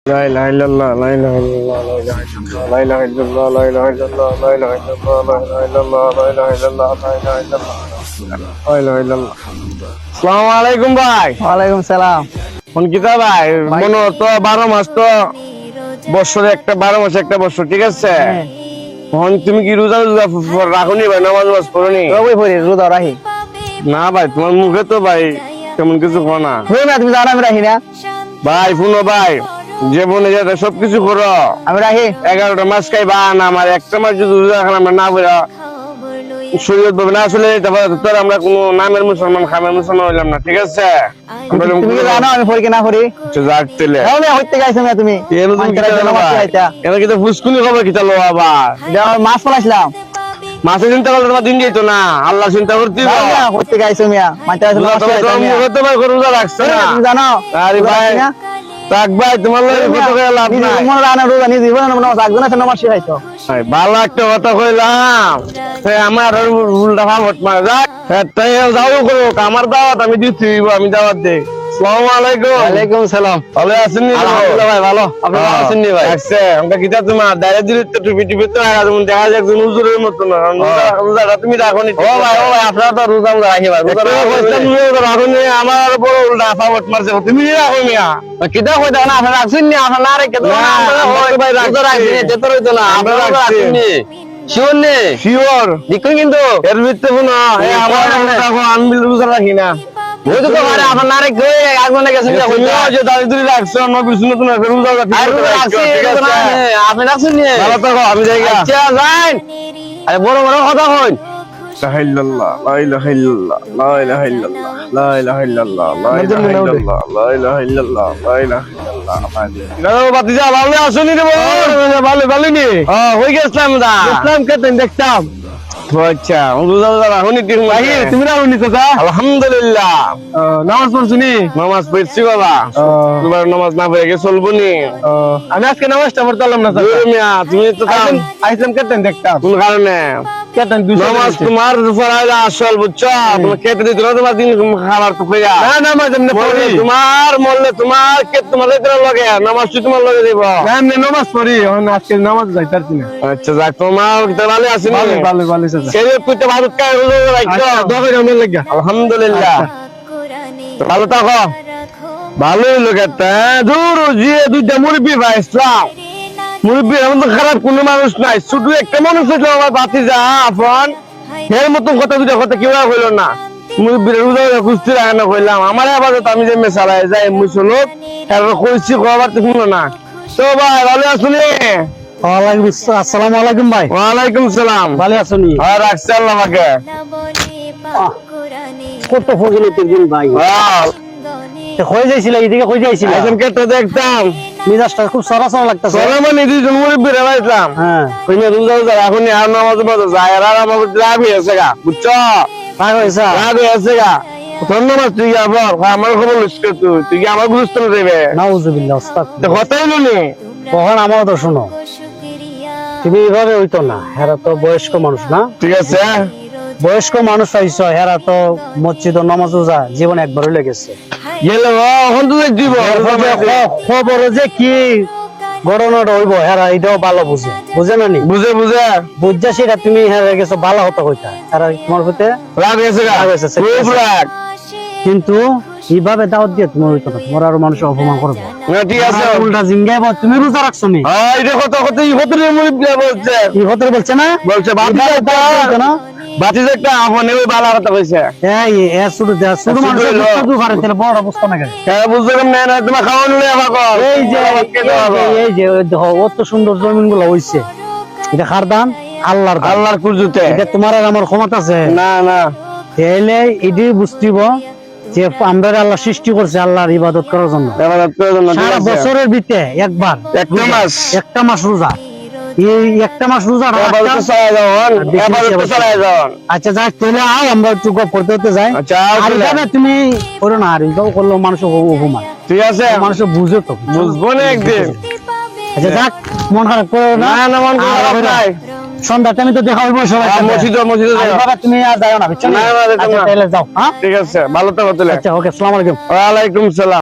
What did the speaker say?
لا إله إلا الله لا إله إلا الله لا إله إلا الله لا إله إلا الله لا إله إلا الله لا إله إلا الله لا إله إلا الله لا إله إلا الله لا إله إلا الله আসসালামু আলাইকুম ভাই। ওয়ালাইকুম সালাম। কোন কিতা ভাই মনে তো 12 মাস তো বছরে একটা 12 মাসে একটা বছর ঠিক আছে। এখন তুমি কি রোজা রাখনি ভাই, নামাজ পড়নি? ওই পড়ি রোজা রাখি না ভাই, তোমার মুখে তো ভাই তেমন কিছু কো না। তুমি জানো আমি রাখি না ভাই শুনো ভাই, যে বনে যেটা সবকিছু করো, আমি রাখি 11টা মাস খাইবা না, আমার একটা মাস যদি রোজা রাখলাম আমরা না বইরা শরীয়ত ভাবে না আসলে তোর আমরা কোনো নামের মুসলমান খামের মুসলমান হইলাম না ঠিক আছে। তুমি কি জানো আমি পড়ি কি না পড়ি? যাক তেলে আমি হইতে গাইছো না তুমি এটা কি তো ফুসকুনি খবর কি চালো আবার মাছ পলাইছিলাম। মাছের চিন্তা করলে তোমার দিন যেত না, আল্লাহ চিন্তা করতে হইতে গাইছো মিয়া মাছ রোজা রাখছো না তুমি জানো? আরে ভাই থাক ভাই, তোমার কত লাভ নাই। রোজা নিজে জীবন থাকবে না নামাজ শিখাইছো ভালো একটা কথা কইলাম, আমার উল্টা ভাব মারা যাক যাও করুক, আমার দাওয়াত আমি দিচ্ছি, আমি দাওয়াত দেই। আসসালামু আলাইকুম। ওয়ালাইকুম সালাম। ভালো আছেন নি? আলহামদুলিল্লাহ ভাই ভালো। আপনি ভালো আছেন নি ভাই? আচ্ছা আমরা কিটা তোমার দাঁড়িয়ে দিলে তো টুপি টুপি তো যেমন দেখা যায় একজন হুজুরের মতো না, রোজাটা তুমি রাখনি। ও ভাই আপনারা তো রোজা রাখি ভাই, রোজা রাখনি, আমার উপর উল্টা ভাব মারছে, তুমি রাখো মিয়া কিটা কইতা না আপনারা রাখছেন নি? আপনারা না রেখে তো না ভাই রোজা রাখছেন নি যেতে রইতো না, আপনারা রাখছেন নি শিওর নে? শিওর দেখুন কিন্তু এর ভিতরে না আমি রোজা রাখি না। ওই তো মানে আপনার না রেখে আগমনে গেছেন যে দাঁড়িয়ে রাখছো নবীর সুন্নাত না রোজা আপনি রাখছেন নি? ভালো থাকো, আমি যাই গা। আচ্ছা যান। আরে বড় বড় কথা হন। লা ইলাহা ইল্লাল্লাহ লা ইলাহা ইল্লাল্লাহ লা ইলাহা ইল্লাল্লাহ লা ইলাহা ইল্লাল্লাহ লা ইলাহা ইল্লাল্লাহ লা ইলাহা ইল্লাল্লাহ না বাতিজা ভালো আসনি রে ভালো ভালো নি হই গেছলাম দা ইসলাম কেতেন দেখতাম। আচ্ছা রোজা রাখনি কি ভাই? তুমি রাখনি তো? আলহামদুলিল্লাহ। নামাজ পড়ছনি? নামাজ পড়ছি বাবা। তোমার নামাজ না পড়ে গে চলবো নি? আমি আজকে নামাজটা পড়তাম না স্যার। তুমি তো আইসলাম কেতেন দেখতাম। কোন কারণে কেতেন? নামাজ তোমার ফরজ আসল বুঝছো, তোমার খেতে দিত না, তোমার দিন খাবার তো কইরা না নামাজ এমনি পড়ি, তোমার মরলে তোমার কে তোমার দিতে লাগে, নামাজ তোমার লগে দিব না, এমনি নামাজ পড়ি। এখন আজকে নামাজ যাইতারছি না। আচ্ছা যাক, তোমার ভালো আছে না? ভালো ভালো আছে শরীর কইতে ভালো কাজ হলো রাখছো, দোয়া করে আমার লাগা। আলহামদুলিল্লাহ ভালো থাকো। ভালোই লোকেটা দূর যে দুইটা মুরব্বি ভাই ইসলাম মুরব্বী এমন তো খারাপ কোনো মানুষ নাই, শুধু একটা মানুষ হইলো আমার ভাতিজা আপন, এর মতো কথা দুটা কথা কেউ হইলো না। মুরব্বীর রোজা খুঁজতে রাখা না কইলাম আমার আবাদত আমি যে মেসালায় যাই মুসলক কইছি কবার তো শুনলো না। তো ভাই ভালো আসুনি? আসসালামু আলাইকুম ভাই। ওয়ালাইকুম সালাম। ভালো আছেন? আর রাখছি আল্লাহ আমাকে। কত ফজিলত দিন ভাই। হয়ে যাইছিল এদিকে হয়ে যাইছিল এখন কেটে দেখতাম মিজাজটা খুব সরাসরি লাগতেছে। মানে দুইজন মুরব্বী রেবাইছিলাম। হ্যাঁ কইনা রোজা এখন আর নামাজ পড়তে যায় আর আমার রাগ হয়েছে গা, বুঝছো? রাগ হয়েছে? রাগ হয়েছে গা। ধন্যবাদ। তুই আবার আমার খবর লুস্কে তুই কি আমার গুরুত্ব দেবে? নাউজুবিল্লাহ ওস্তাদ কথাই নি কখন আমার তো শোনো, তুমি এইভাবে হইতো না, হেরা তো বয়স্ক মানুষ না? ঠিক আছে বয়স্ক মানুষ হইছ, হেরা তো মসজিদ নামাজ রোজা জীবন একবার হইলে গেছে গেলে এখন তো দিব খবর যে কি গড়নটা হইব হেরা এটাও ভালো বুঝে বুঝে না নি? বুঝে বুঝে বুঝা সেটা তুমি হেরা গেছো ভালো হতো হইতা, হেরা তোমার হইতে রাগ হয়েছে গা, খুব রাগ। কিন্তু এইভাবে দাওয়াত দিয়ে তোমার হইতো না, তোমার আরো মানুষ অপমান করবে। ঠিক আছে উল্টা জিঙ্গাইব তুমি রোজা রাখছো নি? এটা কথা কথা ই হতে মুরব্বী বলছে, এই হতে বলছে না? বলছে বাতিজা বাতিজা একটা আপনে ওই বালা কথা কইছে। এই এ শুরু দে শুরু মানুষ তো ঘরে তেল বড় অবস্থা না কেন? বুঝতে কম না তোমার খাওয়ানো লই আবার কর। এই যে অত সুন্দর জমিনগুলো হইছে, এটা কার দান? আল্লাহর দান, আল্লাহর কুরজুতে। এটা তোমার আর আমার ক্ষমতা আছে না না। তাহলে এটাই বুঝতিব যে আমরা আল্লাহ সৃষ্টি করছে আল্লাহর ইবাদত করার জন্য। সারা বছরের ভিতরে একবার একটা মাস রোজা, এই একটা মাস রোজা। আচ্ছা যাক তাহলে আয় আমরা একটু গপ করতে হতে যাই। আর তুমি করো না, আর এটাও করলো মানুষ অপমান। ঠিক আছে মানুষ বুঝে তো বুঝবো না একদিন। আচ্ছা যাক মন খারাপ করো না, মন খারাপ নাই। সন্ধ্যাতে আমি তো দেখা হইব সবাই মসজিদে তুমি আর যাও না, বুঝছো? তাহলে যাও। হ্যাঁ ঠিক আছে ভালো থাকো। আচ্ছা ওকে, আসসালামু আলাইকুম। ওয়ালাইকুম সালাম।